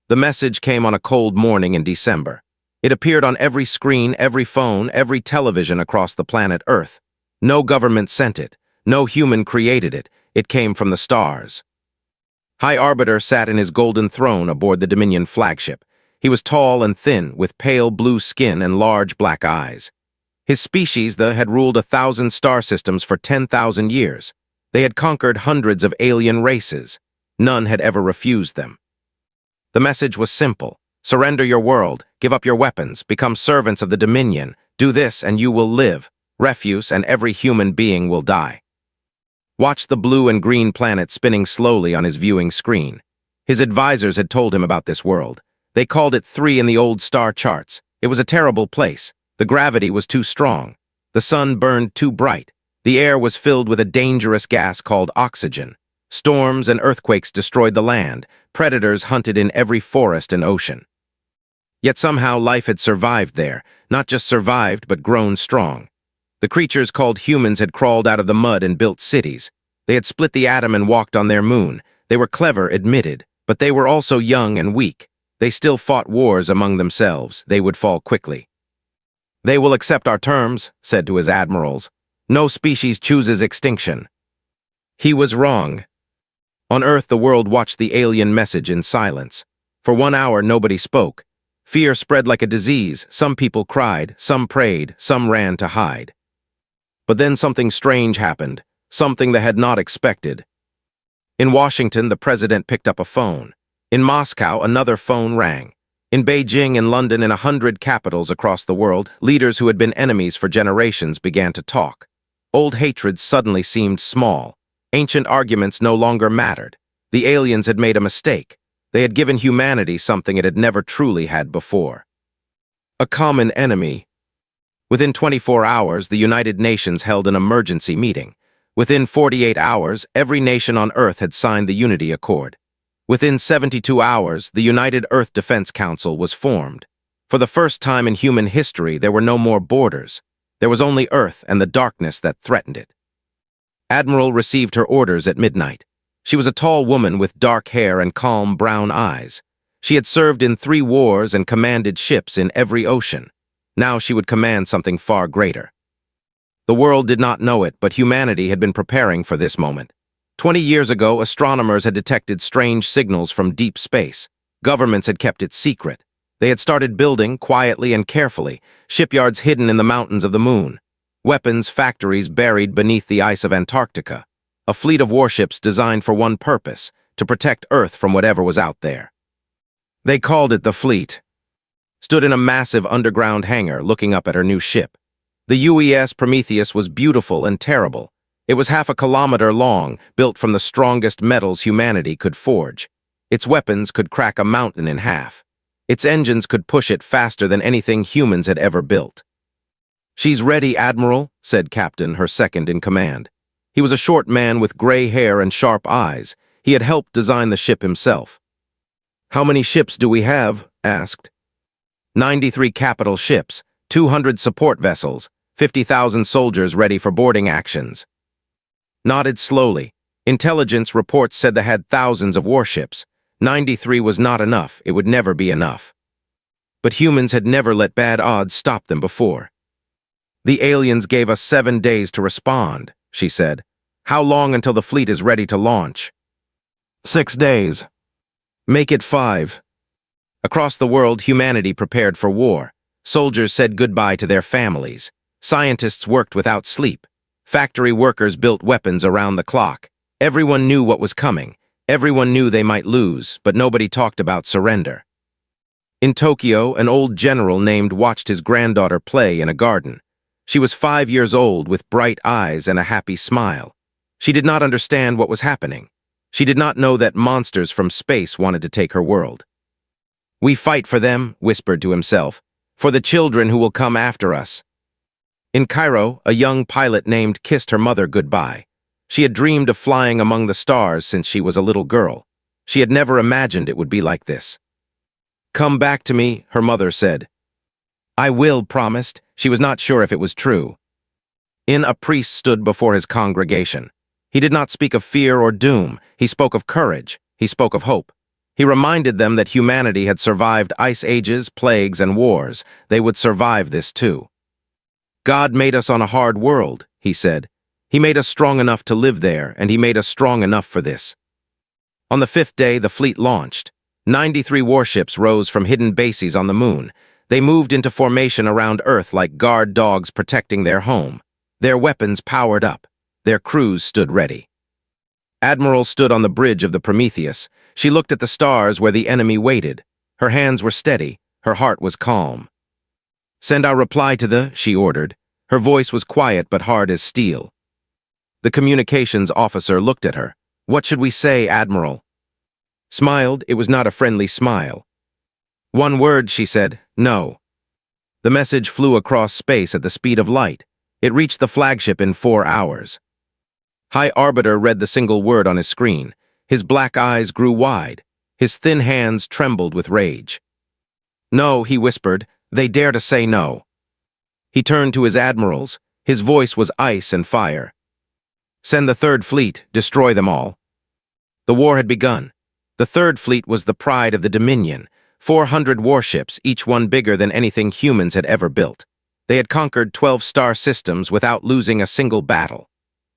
The message came on a cold morning in December. It appeared on every screen, every phone, every television across the planet Earth. No government sent it. No human created it. It came from the stars. High Arbiter sat in his golden throne aboard the Dominion flagship. He was tall and thin, with pale blue skin and large black eyes. His species, had ruled 1,000 star systems for 10,000 years. They had conquered hundreds of alien races. None had ever refused them. The message was simple. Surrender your world, give up your weapons, become servants of the Dominion. Do this and you will live. Refuse and every human being will die. Watch the blue and green planet spinning slowly on his viewing screen. His advisors had told him about this world. They called it 3 in the old star charts. It was a terrible place. The gravity was too strong. The sun burned too bright. The air was filled with a dangerous gas called oxygen. Storms and earthquakes destroyed the land. Predators hunted in every forest and ocean. Yet somehow life had survived there. Not just survived, but grown strong. The creatures called humans had crawled out of the mud and built cities. They had split the atom and walked on their moon. They were clever, admitted, but they were also young and weak. They still fought wars among themselves. They would fall quickly. "They will accept our terms," said to his admirals. "No species chooses extinction." He was wrong. On Earth, the world watched the alien message in silence. For 1 hour, nobody spoke. Fear spread like a disease. Some people cried, some prayed, some ran to hide. But then something strange happened, something they had not expected. In Washington, the president picked up a phone. In Moscow, another phone rang. In Beijing and London and 100 capitals across the world, leaders who had been enemies for generations began to talk. Old hatreds suddenly seemed small. Ancient arguments no longer mattered. The aliens had made a mistake. They had given humanity something it had never truly had before. A common enemy. Within 24 hours, the United Nations held an emergency meeting. Within 48 hours, every nation on Earth had signed the Unity Accord. Within 72 hours, the United Earth Defense Council was formed. For the first time in human history, there were no more borders. There was only Earth and the darkness that threatened it. Admiral received her orders at midnight. She was a tall woman with dark hair and calm brown eyes. She had served in 3 wars and commanded ships in every ocean. Now she would command something far greater. The world did not know it, but humanity had been preparing for this moment. 20 years ago, astronomers had detected strange signals from deep space. Governments had kept it secret. They had started building, quietly and carefully, shipyards hidden in the mountains of the moon, weapons factories buried beneath the ice of Antarctica, a fleet of warships designed for one purpose, to protect Earth from whatever was out there. They called it the fleet. Stood in a massive underground hangar looking up at her new ship. The UES Prometheus was beautiful and terrible. It was 1/2 kilometer long, built from the strongest metals humanity could forge. Its weapons could crack a mountain in half. Its engines could push it faster than anything humans had ever built. "She's ready, Admiral," said Captain, her second in command. He was a short man with gray hair and sharp eyes. He had helped design the ship himself. "How many ships do we have?" asked. 93 capital ships, 200 support vessels, 50,000 soldiers ready for boarding actions. Nodded slowly. Intelligence reports said they had thousands of warships. 93 was not enough. It would never be enough. But humans had never let bad odds stop them before. "The aliens gave us 7 days to respond," she said. "How long until the fleet is ready to launch?" 6 days. "Make it 5. Across the world, humanity prepared for war. Soldiers said goodbye to their families. Scientists worked without sleep. Factory workers built weapons around the clock. Everyone knew what was coming. Everyone knew they might lose, but nobody talked about surrender. In Tokyo, an old general named watched his granddaughter play in a garden. She was 5 years old with bright eyes and a happy smile. She did not understand what was happening. She did not know that monsters from space wanted to take her world. "We fight for them," whispered to himself, "for the children who will come after us." In Cairo, a young pilot named kissed her mother goodbye. She had dreamed of flying among the stars since she was a little girl. She had never imagined it would be like this. "Come back to me," her mother said. "I will," promised. She was not sure if it was true. A priest stood before his congregation. He did not speak of fear or doom. He spoke of courage. He spoke of hope. He reminded them that humanity had survived ice ages, plagues, and wars. They would survive this too. God made us on a hard world, he said. He made us strong enough to live there, and he made us strong enough for this. On the 5th day, the fleet launched. 93 warships rose from hidden bases on the moon. They moved into formation around Earth like guard dogs protecting their home. Their weapons powered up. Their crews stood ready. Admiral stood on the bridge of the Prometheus. She looked at the stars where the enemy waited. Her hands were steady. Her heart was calm. "Send our reply to the," she ordered. Her voice was quiet but hard as steel. The communications officer looked at her. "What should we say, Admiral?" Smiled. It was not a friendly smile. "One word," she said. "No." The message flew across space at the speed of light. It reached the flagship in 4 hours. High Arbiter read the single word on his screen. His black eyes grew wide. His thin hands trembled with rage. "No," he whispered. "They dare to say no." He turned to his admirals. His voice was ice and fire. "Send the 3rd Fleet. Destroy them all." The war had begun. The 3rd Fleet was the pride of the Dominion. 400 warships, each one bigger than anything humans had ever built. They had conquered 12 star systems without losing a single battle.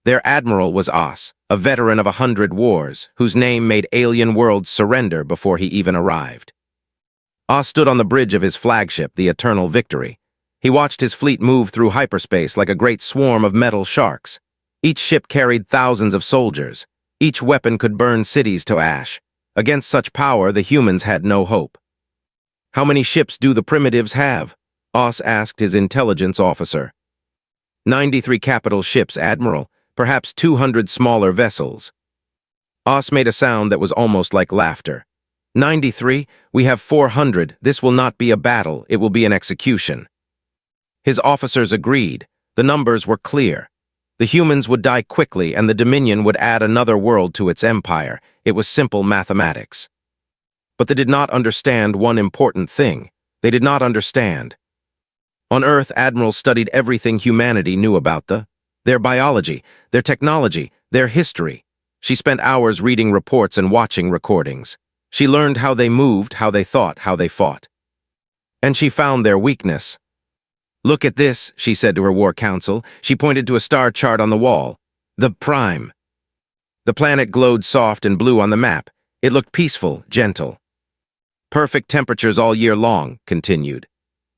Their admiral was Os, a veteran of 100 wars, whose name made alien worlds surrender before he even arrived. Os stood on the bridge of his flagship, the Eternal Victory. He watched his fleet move through hyperspace like a great swarm of metal sharks. Each ship carried thousands of soldiers. Each weapon could burn cities to ash. Against such power, the humans had no hope. "How many ships do the primitives have?" Os asked his intelligence officer. 93 capital ships, Admiral. Perhaps 200 smaller vessels." Os made a sound that was almost like laughter. 93? We have 400. This will not be a battle. It will be an execution." His officers agreed. The numbers were clear. The humans would die quickly, and the Dominion would add another world to its empire. It was simple mathematics. But they did not understand one important thing. They did not understand. On Earth, admirals studied everything humanity knew about their biology, their technology, their history. She spent hours reading reports and watching recordings. She learned how they moved, how they thought, how they fought. And she found their weakness. "Look at this," she said to her war council. She pointed to a star chart on the wall. "The Prime." The planet glowed soft and blue on the map. It looked peaceful, gentle. "Perfect temperatures all year long," continued.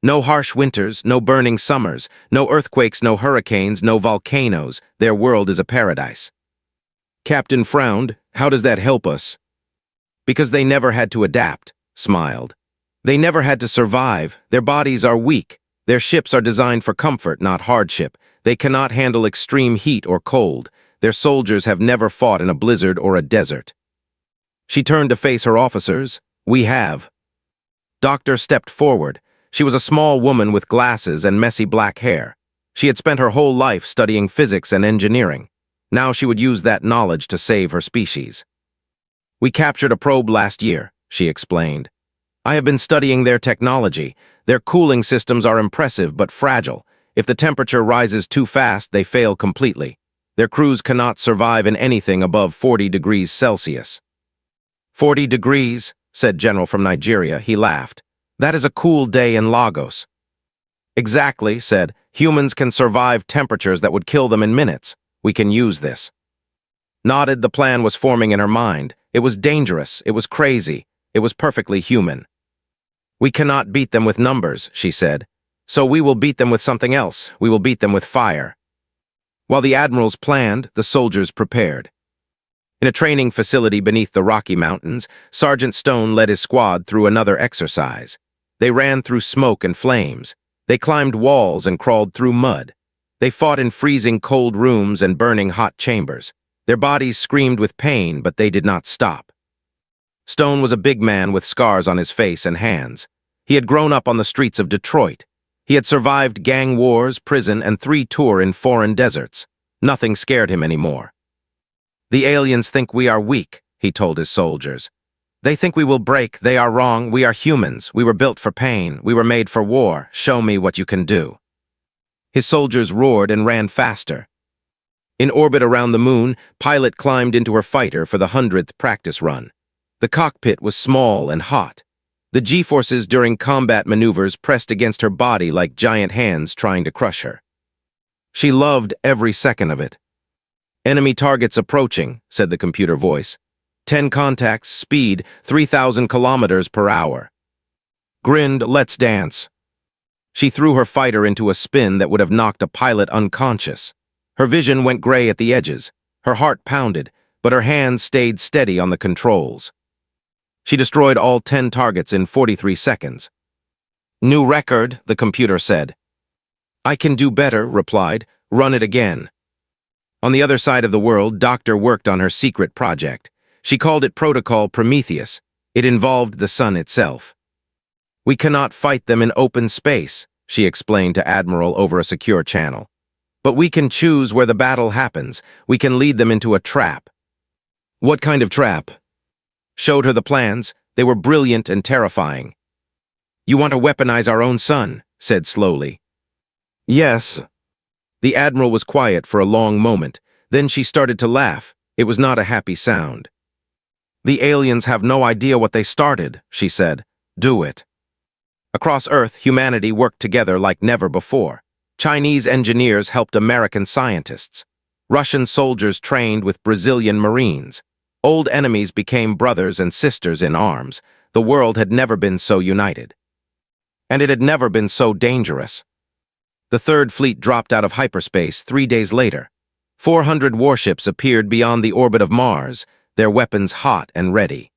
"No harsh winters, no burning summers, no earthquakes, no hurricanes, no volcanoes. Their world is a paradise." Captain frowned. "How does that help us?" "Because they never had to adapt," smiled. "They never had to survive. Their bodies are weak. Their ships are designed for comfort, not hardship. They cannot handle extreme heat or cold. Their soldiers have never fought in a blizzard or a desert." She turned to face her officers. "We have." Doctor stepped forward. She was a small woman with glasses and messy black hair. She had spent her whole life studying physics and engineering. Now she would use that knowledge to save her species. "We captured a probe last year," she explained. "I have been studying their technology. Their cooling systems are impressive but fragile. If the temperature rises too fast, they fail completely. Their crews cannot survive in anything above 40 degrees Celsius. 40 degrees, said General from Nigeria. He laughed. That is a cool day in Lagos. Exactly, said. Humans can survive temperatures that would kill them in minutes. We can use this. Nodded, the plan was forming in her mind. It was dangerous. It was crazy. It was perfectly human. We cannot beat them with numbers, she said. So we will beat them with something else. We will beat them with fire. While the admirals planned, the soldiers prepared. In a training facility beneath the Rocky Mountains, Sergeant Stone led his squad through another exercise. They ran through smoke and flames. They climbed walls and crawled through mud. They fought in freezing cold rooms and burning hot chambers. Their bodies screamed with pain, but they did not stop. Stone was a big man with scars on his face and hands. He had grown up on the streets of Detroit. He had survived gang wars, prison, and 3 tours in foreign deserts. Nothing scared him anymore. The aliens think we are weak, he told his soldiers. They think we will break. They are wrong. We are humans. We were built for pain. We were made for war. Show me what you can do. His soldiers roared and ran faster. In orbit around the moon, Pilot climbed into her fighter for the 100th practice run. The cockpit was small and hot. The G-forces during combat maneuvers pressed against her body like giant hands trying to crush her. She loved every second of it. "Enemy targets approaching," said the computer voice. 10 contacts, speed 3,000 kilometers per hour. Grinned, "Let's dance." She threw her fighter into a spin that would have knocked a pilot unconscious. Her vision went gray at the edges. Her heart pounded, but her hands stayed steady on the controls. She destroyed all 10 targets in 43 seconds. "New record," the computer said. "I can do better," replied. "Run it again." On the other side of the world, Doctor worked on her secret project. She called it Protocol Prometheus. It involved the sun itself. "We cannot fight them in open space," she explained to Admiral over a secure channel. "But we can choose where the battle happens. We can lead them into a trap." "What kind of trap?" Showed her the plans. They were brilliant and terrifying. "You want to weaponize our own sun," said slowly. "Yes." The Admiral was quiet for a long moment. Then she started to laugh. It was not a happy sound. "The aliens have no idea what they started," she said. "Do it." Across Earth, humanity worked together like never before. Chinese engineers helped American scientists. Russian soldiers trained with Brazilian Marines. Old enemies became brothers and sisters in arms. The world had never been so united. And it had never been so dangerous. The Third Fleet dropped out of hyperspace 3 days later. 400 warships appeared beyond the orbit of Mars, their weapons hot and ready.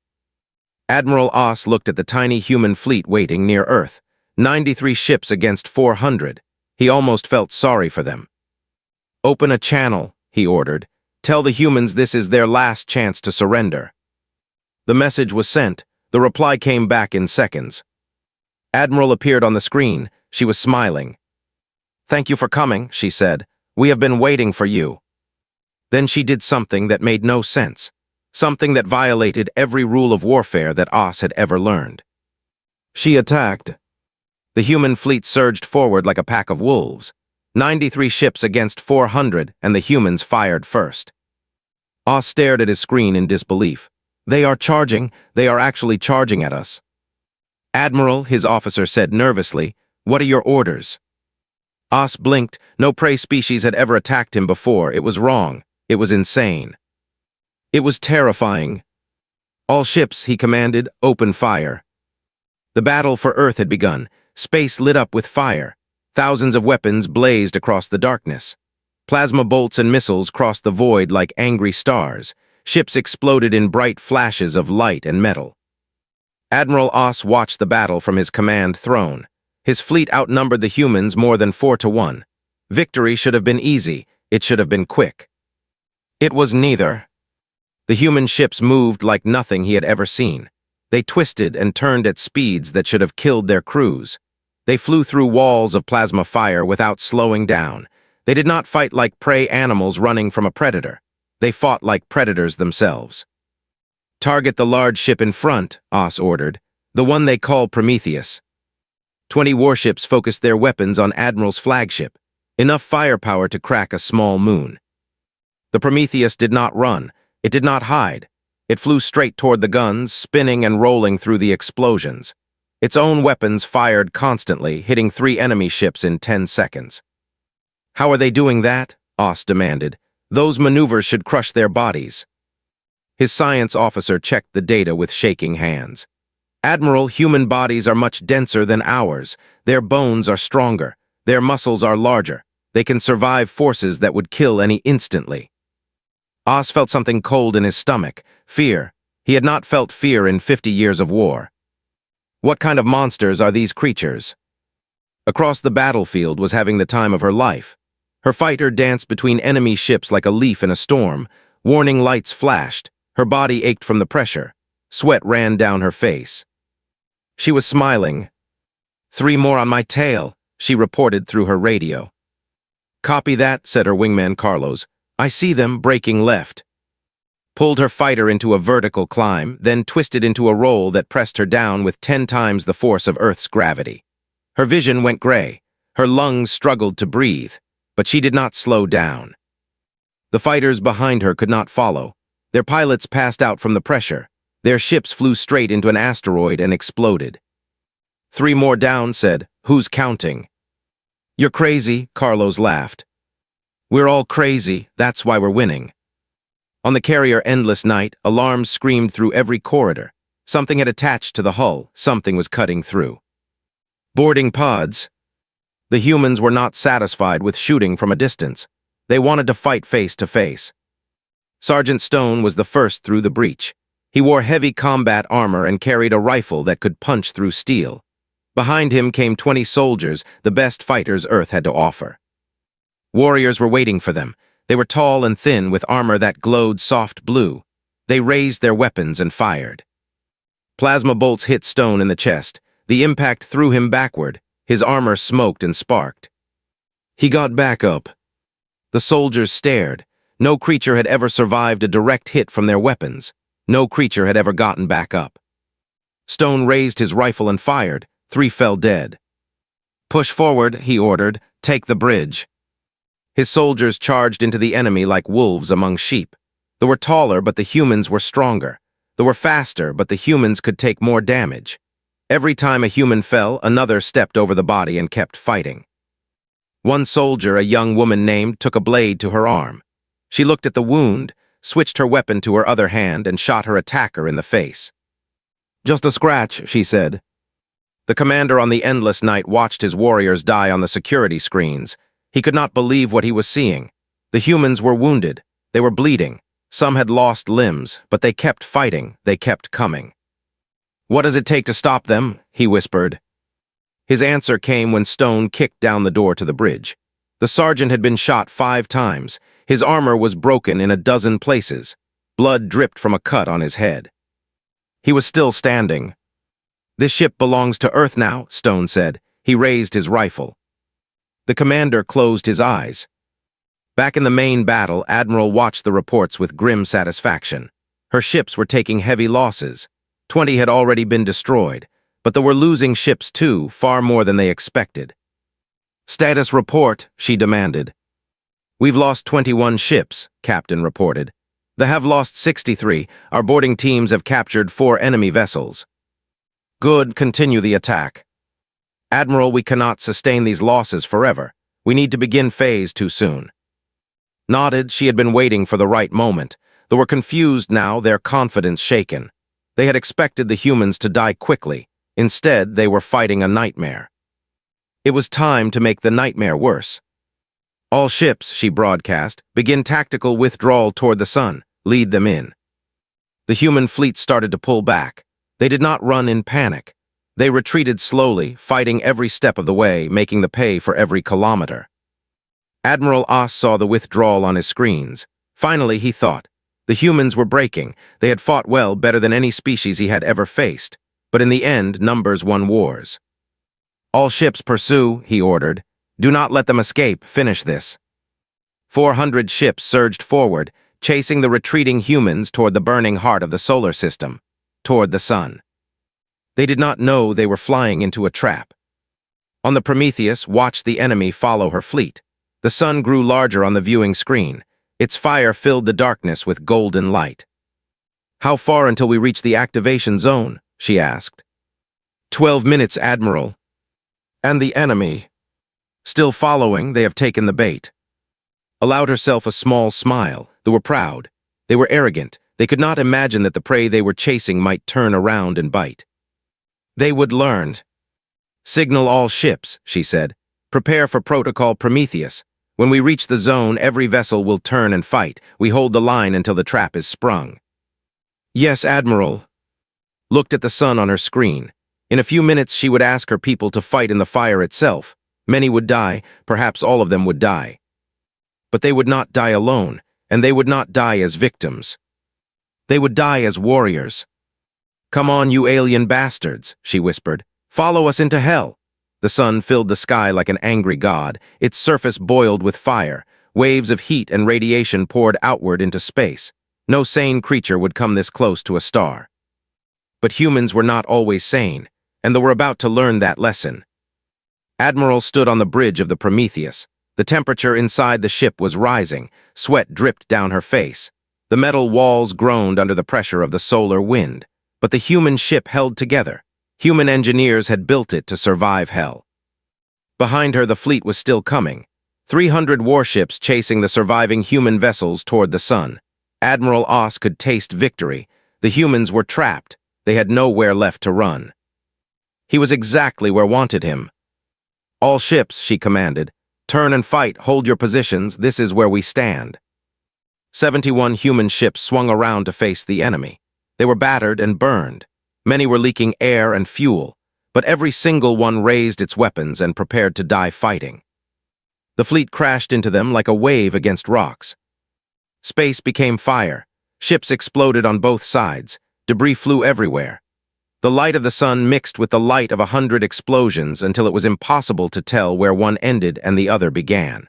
Admiral Oss looked at the tiny human fleet waiting near Earth. 93 ships against 400. He almost felt sorry for them. "Open a channel," he ordered. "Tell the humans this is their last chance to surrender." The message was sent. The reply came back in seconds. Admiral appeared on the screen. She was smiling. "Thank you for coming," she said. "We have been waiting for you." Then she did something that made no sense. Something that violated every rule of warfare that Oss had ever learned. She attacked. The human fleet surged forward like a pack of wolves. 93 ships against 400, and the humans fired first. Oss stared at his screen in disbelief. "They are charging. They are actually charging at us." "Admiral," his officer said nervously, "what are your orders?" Oss blinked. No prey species had ever attacked him before. It was wrong. It was insane. It was terrifying. "All ships," he commanded, "open fire." The battle for Earth had begun. Space lit up with fire. Thousands of weapons blazed across the darkness. Plasma bolts and missiles crossed the void like angry stars. Ships exploded in bright flashes of light and metal. Admiral Oss watched the battle from his command throne. His fleet outnumbered the humans more than 4-1. Victory should have been easy. It should have been quick. It was neither. The human ships moved like nothing he had ever seen. They twisted and turned at speeds that should have killed their crews. They flew through walls of plasma fire without slowing down. They did not fight like prey animals running from a predator. They fought like predators themselves. "Target the large ship in front," Oss ordered, "the one they call Prometheus." 20 warships focused their weapons on Admiral's flagship, enough firepower to crack a small moon. The Prometheus did not run. It did not hide. It flew straight toward the guns, spinning and rolling through the explosions. Its own weapons fired constantly, hitting 3 enemy ships in 10 seconds. "How are they doing that?" Oss demanded. "Those maneuvers should crush their bodies." His science officer checked the data with shaking hands. "Admiral, human bodies are much denser than ours. Their bones are stronger. Their muscles are larger. They can survive forces that would kill any instantly." Oss felt something cold in his stomach. Fear. He had not felt fear in 50 years of war. What kind of monsters are these creatures? Across the battlefield was having the time of her life. Her fighter danced between enemy ships like a leaf in a storm. Warning lights flashed. Her body ached from the pressure. Sweat ran down her face. She was smiling. 3 more on my tail," she reported through her radio. "Copy that," said her wingman Carlos. "I see them breaking left." Pulled her fighter into a vertical climb, then twisted into a roll that pressed her down with 10 times the force of Earth's gravity. Her vision went gray. Her lungs struggled to breathe, but she did not slow down. The fighters behind her could not follow. Their pilots passed out from the pressure. Their ships flew straight into an asteroid and exploded. 3 more down, said, "Who's counting?" "You're crazy," Carlos laughed. "We're all crazy, that's why we're winning." On the carrier Endless Night, alarms screamed through every corridor. Something had attached to the hull, something was cutting through. Boarding pods. The humans were not satisfied with shooting from a distance. They wanted to fight face to face. Sergeant Stone was the first through the breach. He wore heavy combat armor and carried a rifle that could punch through steel. Behind him came 20 soldiers, the best fighters Earth had to offer. Warriors were waiting for them. They were tall and thin with armor that glowed soft blue. They raised their weapons and fired. Plasma bolts hit Stone in the chest. The impact threw him backward. His armor smoked and sparked. He got back up. The soldiers stared. No creature had ever survived a direct hit from their weapons. No creature had ever gotten back up. Stone raised his rifle and fired. 3 fell dead. "Push forward," he ordered. "Take the bridge." His soldiers charged into the enemy like wolves among sheep. They were taller, but the humans were stronger. They were faster, but the humans could take more damage. Every time a human fell, another stepped over the body and kept fighting. One soldier, a young woman named, took a blade to her arm. She looked at the wound, switched her weapon to her other hand, and shot her attacker in the face. "Just a scratch," she said. The commander on the Endless Night watched his warriors die on the security screens. He could not believe what he was seeing. The humans were wounded. They were bleeding. Some had lost limbs, but they kept fighting. They kept coming. "What does it take to stop them?" he whispered. His answer came when Stone kicked down the door to the bridge. The sergeant had been shot 5 times. His armor was broken in a dozen places. Blood dripped from a cut on his head. He was still standing. "This ship belongs to Earth now," Stone said. He raised his rifle. The commander closed his eyes. Back in the main battle, Admiral watched the reports with grim satisfaction. Her ships were taking heavy losses. 20 had already been destroyed, but there were losing ships too, far more than they expected. "Status report," she demanded. "We've lost 21 ships," Captain reported. "They have lost 63. Our boarding teams have captured 4 enemy vessels." "Good, continue the attack." "Admiral, we cannot sustain these losses forever. We need to begin phase 2 soon." Nodded, she had been waiting for the right moment. They were confused now, their confidence shaken. They had expected the humans to die quickly. Instead, they were fighting a nightmare. It was time to make the nightmare worse. "All ships," she broadcast, "begin tactical withdrawal toward the sun. Lead them in." The human fleet started to pull back. They did not run in panic. They retreated slowly, fighting every step of the way, making the pay for every kilometer. Admiral Oss saw the withdrawal on his screens. Finally, he thought. The humans were breaking. They had fought well, better than any species he had ever faced. But in the end, numbers won wars. "All ships pursue," he ordered. "Do not let them escape. Finish this." 400 ships surged forward, chasing the retreating humans toward the burning heart of the solar system, toward the sun. They did not know they were flying into a trap. On the Prometheus, watched the enemy follow her fleet. The sun grew larger on the viewing screen. Its fire filled the darkness with golden light. "How far until we reach the activation zone?" she asked. 12 minutes, Admiral." "And the enemy?" "Still following, they have taken the bait." Allowed herself a small smile. They were proud. They were arrogant. They could not imagine that the prey they were chasing might turn around and bite. They would learn. "Signal all ships," she said. "Prepare for Protocol Prometheus. When we reach the zone, every vessel will turn and fight. We hold the line until the trap is sprung." "Yes, Admiral." Looked at the sun on her screen. In a few minutes, she would ask her people to fight in the fire itself. Many would die, perhaps all of them would die. But they would not die alone, and they would not die as victims. They would die as warriors. "Come on, you alien bastards," she whispered. "Follow us into hell." The sun filled the sky like an angry god. Its surface boiled with fire. Waves of heat and radiation poured outward into space. No sane creature would come this close to a star. But humans were not always sane, and they were about to learn that lesson. Admiral stood on the bridge of the Prometheus. The temperature inside the ship was rising. Sweat dripped down her face. The metal walls groaned under the pressure of the solar wind. but the human ship held together. Human engineers had built it to survive hell. Behind her, the fleet was still coming. 300 warships chasing the surviving human vessels toward the sun. Admiral Oss could taste victory. The humans were trapped. They had nowhere left to run. He was exactly where wanted him. "All ships," she commanded. "Turn and fight, hold your positions, this is where we stand." 71 human ships swung around to face the enemy. They were battered and burned. Many were leaking air and fuel, but every single one raised its weapons and prepared to die fighting. The fleet crashed into them like a wave against rocks. Space became fire. Ships exploded on both sides. Debris flew everywhere. The light of the sun mixed with the light of 100 explosions until it was impossible to tell where one ended and the other began.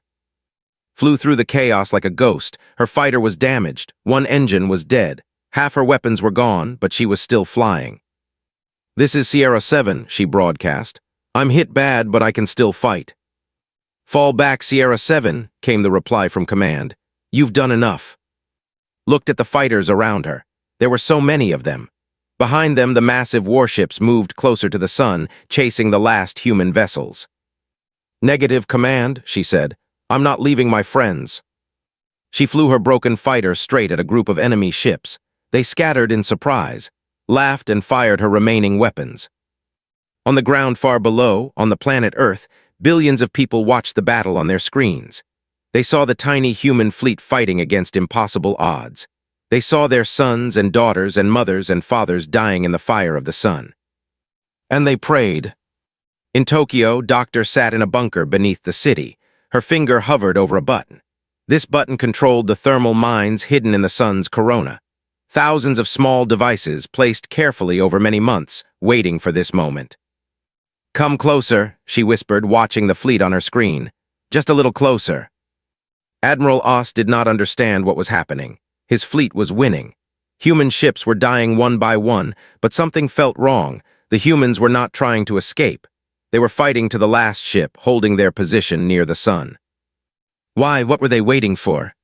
Flew through the chaos like a ghost. Her fighter was damaged. One engine was dead. Half her weapons were gone, but she was still flying. "This is Sierra 7, she broadcast. "I'm hit bad, but I can still fight." "Fall back, Sierra 7, came the reply from command. "You've done enough." Looked at the fighters around her. There were so many of them. Behind them, the massive warships moved closer to the sun, chasing the last human vessels. "Negative, command," she said. "I'm not leaving my friends." She flew her broken fighter straight at a group of enemy ships. They scattered in surprise, laughed and fired her remaining weapons. On the ground far below, on the planet Earth, billions of people watched the battle on their screens. They saw the tiny human fleet fighting against impossible odds. They saw their sons and daughters and mothers and fathers dying in the fire of the sun. And they prayed. In Tokyo, Doctor sat in a bunker beneath the city. Her finger hovered over a button. This button controlled the thermal mines hidden in the sun's corona. Thousands of small devices placed carefully over many months, waiting for this moment. "Come closer," she whispered, watching the fleet on her screen. "Just a little closer." Admiral Oss did not understand what was happening. His fleet was winning. Human ships were dying one by one, but something felt wrong. The humans were not trying to escape. They were fighting to the last ship, holding their position near the sun. "Why, what were they waiting for?"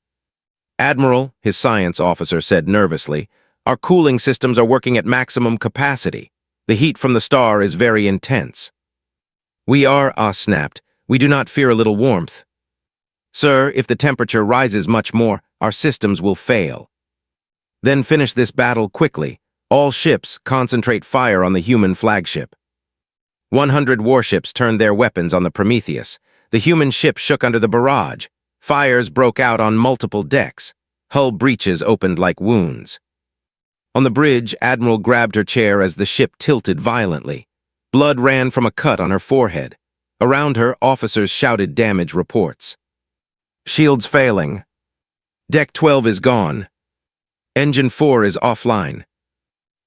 "Admiral," his science officer said nervously, "our cooling systems are working at maximum capacity. The heat from the star is very intense." "We are," Oss snapped. "We do not fear a little warmth." "Sir, if the temperature rises much more, our systems will fail." "Then finish this battle quickly. All ships, concentrate fire on the human flagship." 100 warships turned their weapons on the Prometheus. The human ship shook under the barrage. Fires broke out on multiple decks. Hull breaches opened like wounds. On the bridge, Admiral grabbed her chair as the ship tilted violently. Blood ran from a cut on her forehead. Around her, officers shouted damage reports. "Shields failing. Deck 12 is gone. Engine 4 is offline."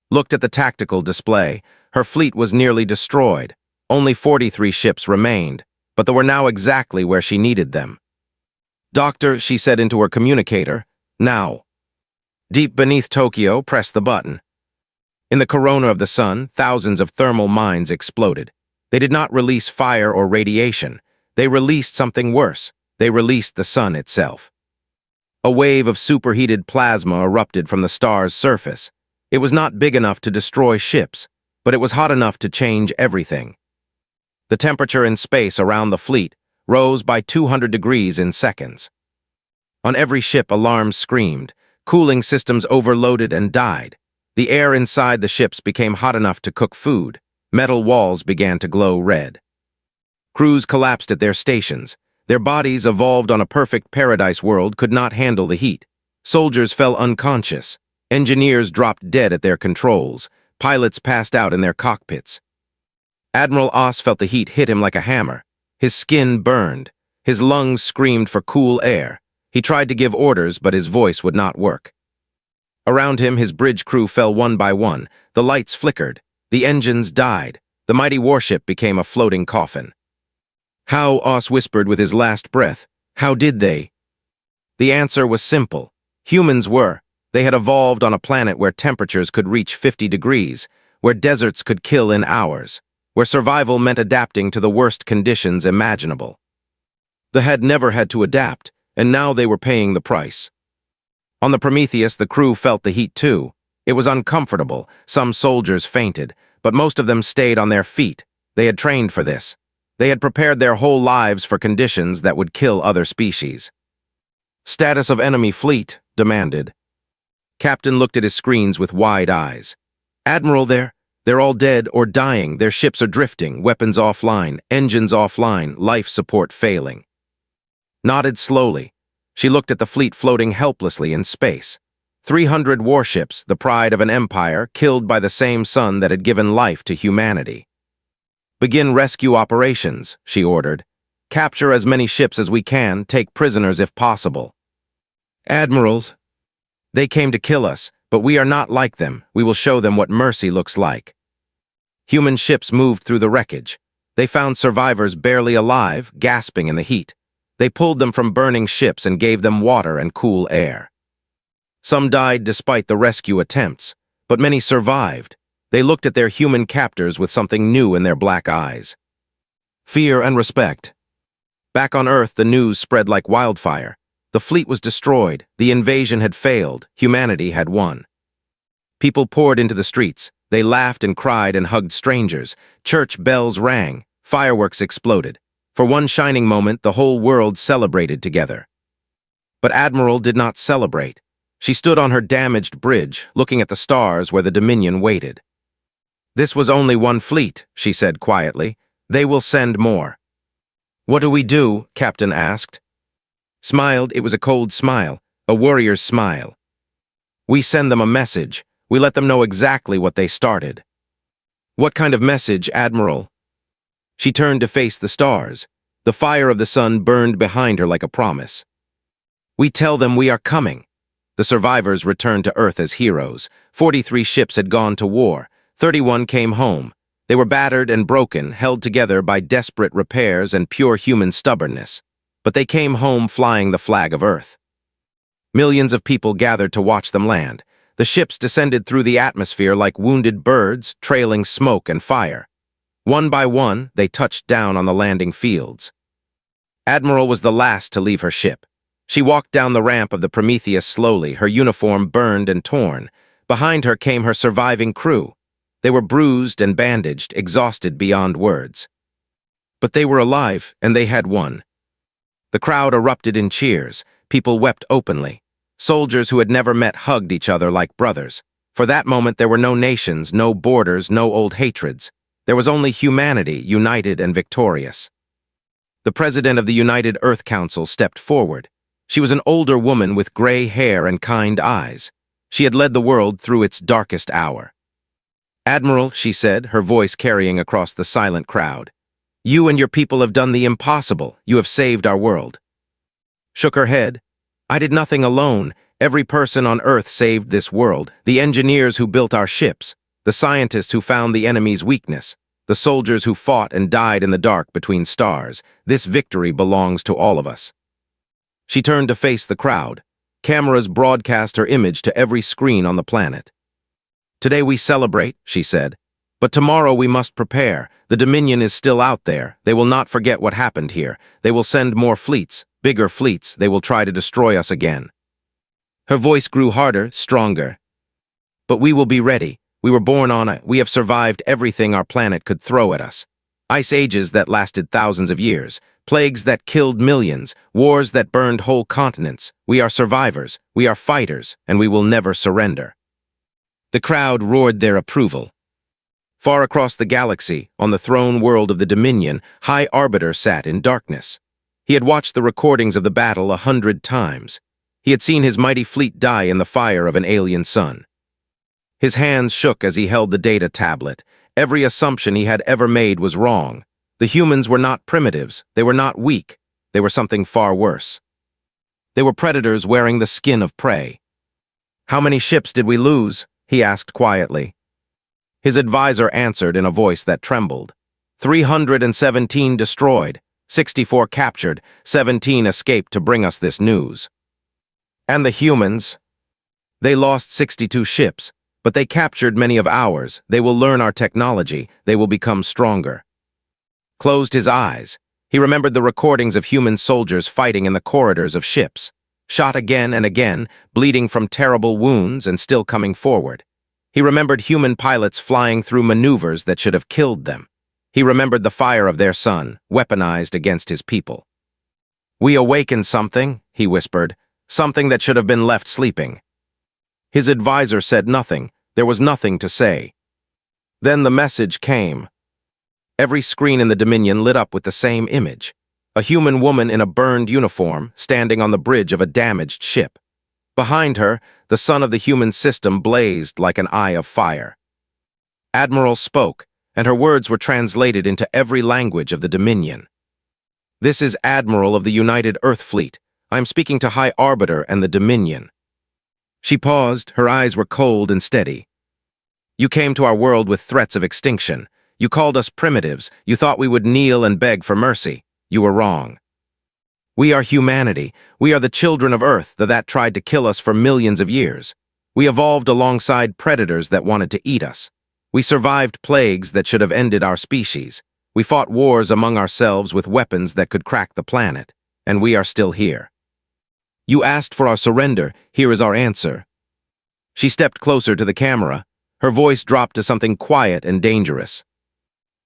Looked at the tactical display. Her fleet was nearly destroyed. Only 43 ships remained, but they were now exactly where she needed them. "Doctor," she said into her communicator, "now." Deep beneath Tokyo, press the button. In the corona of the sun, thousands of thermal mines exploded. They did not release fire or radiation. They released something worse. They released the sun itself. A wave of superheated plasma erupted from the star's surface. It was not big enough to destroy ships, but it was hot enough to change everything. The temperature in space around the fleet rose by 200 degrees in seconds. On every ship, alarms screamed. Cooling systems overloaded and died. The air inside the ships became hot enough to cook food. Metal walls began to glow red. Crews collapsed at their stations. Their bodies, evolved on a perfect paradise world, could not handle the heat. Soldiers fell unconscious. Engineers dropped dead at their controls. Pilots passed out in their cockpits. Admiral Oss felt the heat hit him like a hammer. His skin burned. His lungs screamed for cool air. He tried to give orders, but his voice would not work. Around him, his bridge crew fell one by one. The lights flickered. The engines died. The mighty warship became a floating coffin. "How?" Oss whispered with his last breath. "How did they?" The answer was simple. Humans were. They had evolved on a planet where temperatures could reach 50 degrees, where deserts could kill in hours, where survival meant adapting to the worst conditions imaginable. They had never had to adapt, and now they were paying the price. On the Prometheus, the crew felt the heat too. It was uncomfortable. Some soldiers fainted, but most of them stayed on their feet. They had trained for this. They had prepared their whole lives for conditions that would kill other species. "Status of enemy fleet," demanded. Captain looked at his screens with wide eyes. "Admiral, they're all dead or dying. Their ships are drifting, weapons offline, engines offline, life support failing." Nodded slowly. She looked at the fleet floating helplessly in space. 300 warships, the pride of an empire, killed by the same sun that had given life to humanity. "Begin rescue operations," she ordered. "Capture as many ships as we can, take prisoners if possible." "Admirals, they came to kill us, but we are not like them. We will show them what mercy looks like." Human ships moved through the wreckage. They found survivors barely alive, gasping in the heat. They pulled them from burning ships and gave them water and cool air. Some died despite the rescue attempts, but many survived. They looked at their human captors with something new in their black eyes. Fear and respect. Back on Earth, the news spread like wildfire. The fleet was destroyed, the invasion had failed, humanity had won. People poured into the streets. They laughed and cried and hugged strangers. Church bells rang. Fireworks exploded. For one shining moment, the whole world celebrated together. But Admiral did not celebrate. She stood on her damaged bridge, looking at the stars where the Dominion waited. "This was only one fleet," she said quietly. "They will send more." "What do we do?" Captain asked. Smiled. It was a cold smile, a warrior's smile. "We send them a message. We let them know exactly what they started." "What kind of message, Admiral?" She turned to face the stars. The fire of the sun burned behind her like a promise. "We tell them we are coming." The survivors returned to Earth as heroes. 43 ships had gone to war. 31 came home. They were battered and broken, held together by desperate repairs and pure human stubbornness. But they came home flying the flag of Earth. Millions of people gathered to watch them land. The ships descended through the atmosphere like wounded birds, trailing smoke and fire. One by one, they touched down on the landing fields. Admiral was the last to leave her ship. She walked down the ramp of the Prometheus slowly, her uniform burned and torn. Behind her came her surviving crew. They were bruised and bandaged, exhausted beyond words. But they were alive, and they had won. The crowd erupted in cheers. People wept openly. Soldiers who had never met hugged each other like brothers. For that moment there were no nations, no borders, no old hatreds. There was only humanity, united and victorious. The president of the United Earth Council stepped forward. She was an older woman with gray hair and kind eyes. She had led the world through its darkest hour. "Admiral," she said, her voice carrying across the silent crowd, "you and your people have done the impossible. You have saved our world." Shook her head. "I did nothing alone. Every person on Earth saved this world. The engineers who built our ships, the scientists who found the enemy's weakness, the soldiers who fought and died in the dark between stars. This victory belongs to all of us." She turned to face the crowd. Cameras broadcast her image to every screen on the planet. "Today we celebrate," she said, "but tomorrow we must prepare. The Dominion is still out there. They will not forget what happened here. They will send more fleets, bigger fleets. They will try to destroy us again." Her voice grew harder, stronger. "But we will be ready. We were born on it. We have survived everything our planet could throw at us. Ice ages that lasted thousands of years, plagues that killed millions, wars that burned whole continents. We are survivors, we are fighters, and we will never surrender." The crowd roared their approval. Far across the galaxy, on the throne world of the Dominion, High Arbiter sat in darkness. He had watched the recordings of the battle 100 times. He had seen his mighty fleet die in the fire of an alien sun. His hands shook as he held the data tablet. Every assumption he had ever made was wrong. The humans were not primitives. They were not weak. They were something far worse. They were predators wearing the skin of prey. "How many ships did we lose?" he asked quietly. His advisor answered in a voice that trembled. 317 destroyed, 64 captured, 17 escaped to bring us this news." "And the humans?" "They lost 62 ships. But they captured many of ours. They will learn our technology. They will become stronger." Closed his eyes. He remembered the recordings of human soldiers fighting in the corridors of ships, shot again and again, bleeding from terrible wounds and still coming forward. He remembered human pilots flying through maneuvers that should have killed them. He remembered the fire of their sun, weaponized against his people. "We awakened something," he whispered, "something that should have been left sleeping." His advisor said nothing. There was nothing to say. Then the message came. Every screen in the Dominion lit up with the same image. A human woman in a burned uniform, standing on the bridge of a damaged ship. Behind her, the sun of the human system blazed like an eye of fire. Admiral spoke, and her words were translated into every language of the Dominion. "This is Admiral of the United Earth Fleet. I am speaking to High Arbiter and the Dominion." She paused, her eyes were cold and steady. "You came to our world with threats of extinction. You called us primitives. You thought we would kneel and beg for mercy. You were wrong. We are humanity. We are the children of Earth that tried to kill us for millions of years. We evolved alongside predators that wanted to eat us. We survived plagues that should have ended our species. We fought wars among ourselves with weapons that could crack the planet, and we are still here. You asked for our surrender. Here is our answer." She stepped closer to the camera. Her voice dropped to something quiet and dangerous.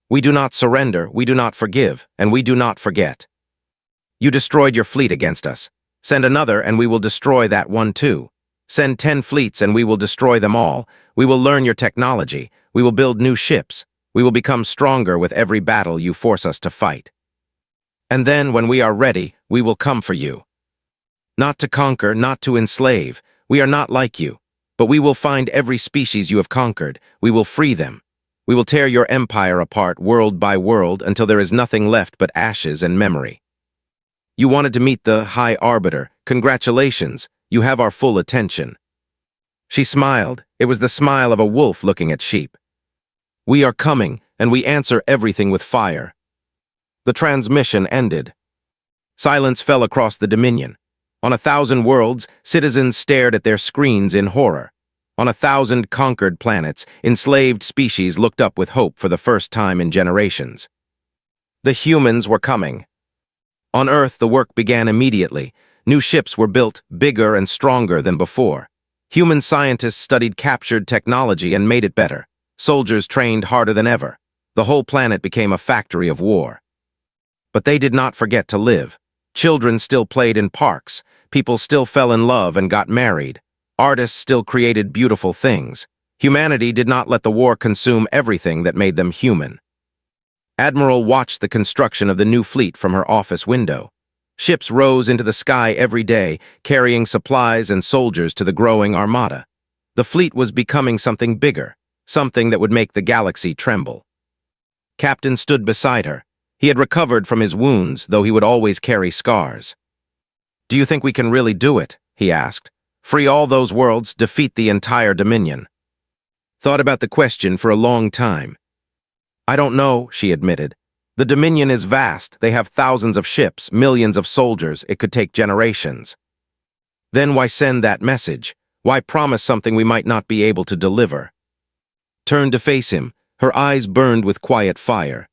"We do not surrender, we do not forgive, and we do not forget. You destroyed your fleet against us. Send another and we will destroy that one too. Send 10 fleets and we will destroy them all. We will learn your technology. We will build new ships. We will become stronger with every battle you force us to fight. And then, when we are ready, we will come for you. Not to conquer, not to enslave. We are not like you. But we will find every species you have conquered. We will free them. We will tear your empire apart world by world until there is nothing left but ashes and memory. You wanted to meet the High Arbiter. Congratulations. You have our full attention." She smiled. It was the smile of a wolf looking at sheep. "We are coming, and we answer everything with fire." The transmission ended. Silence fell across the Dominion. On 1,000 worlds, citizens stared at their screens in horror. On 1,000 conquered planets, enslaved species looked up with hope for the first time in generations. The humans were coming. On Earth, the work began immediately. New ships were built, bigger and stronger than before. Human scientists studied captured technology and made it better. Soldiers trained harder than ever. The whole planet became a factory of war. But they did not forget to live. Children still played in parks. People still fell in love and got married. Artists still created beautiful things. Humanity did not let the war consume everything that made them human. Admiral watched the construction of the new fleet from her office window. Ships rose into the sky every day, carrying supplies and soldiers to the growing armada. The fleet was becoming something bigger, something that would make the galaxy tremble. Captain stood beside her. He had recovered from his wounds, though he would always carry scars. "Do you think we can really do it?" he asked. "Free all those worlds, defeat the entire Dominion?" Thought about the question for a long time. "I don't know," she admitted. "The Dominion is vast. They have thousands of ships, millions of soldiers. It could take generations." "Then why send that message? Why promise something we might not be able to deliver?" Turned to face him, her eyes burned with quiet fire.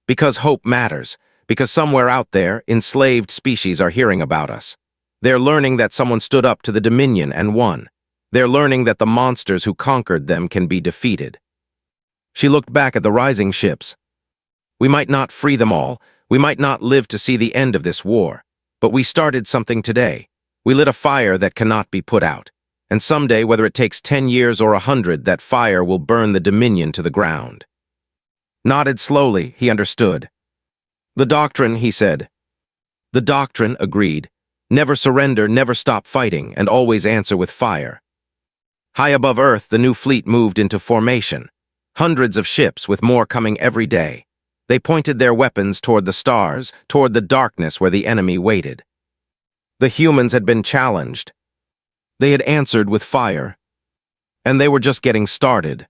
"Because hope matters. Because somewhere out there, enslaved species are hearing about us. They're learning that someone stood up to the Dominion and won. They're learning that the monsters who conquered them can be defeated." She looked back at the rising ships. "We might not free them all. We might not live to see the end of this war. But we started something today. We lit a fire that cannot be put out. And someday, whether it takes 10 years or 100, that fire will burn the Dominion to the ground." Nodded slowly, he understood. "The doctrine," he said. "The doctrine," agreed. "Never surrender, never stop fighting, and always answer with fire." High above Earth, the new fleet moved into formation. Hundreds of ships, with more coming every day. They pointed their weapons toward the stars, toward the darkness where the enemy waited. The humans had been challenged. They had answered with fire. And they were just getting started.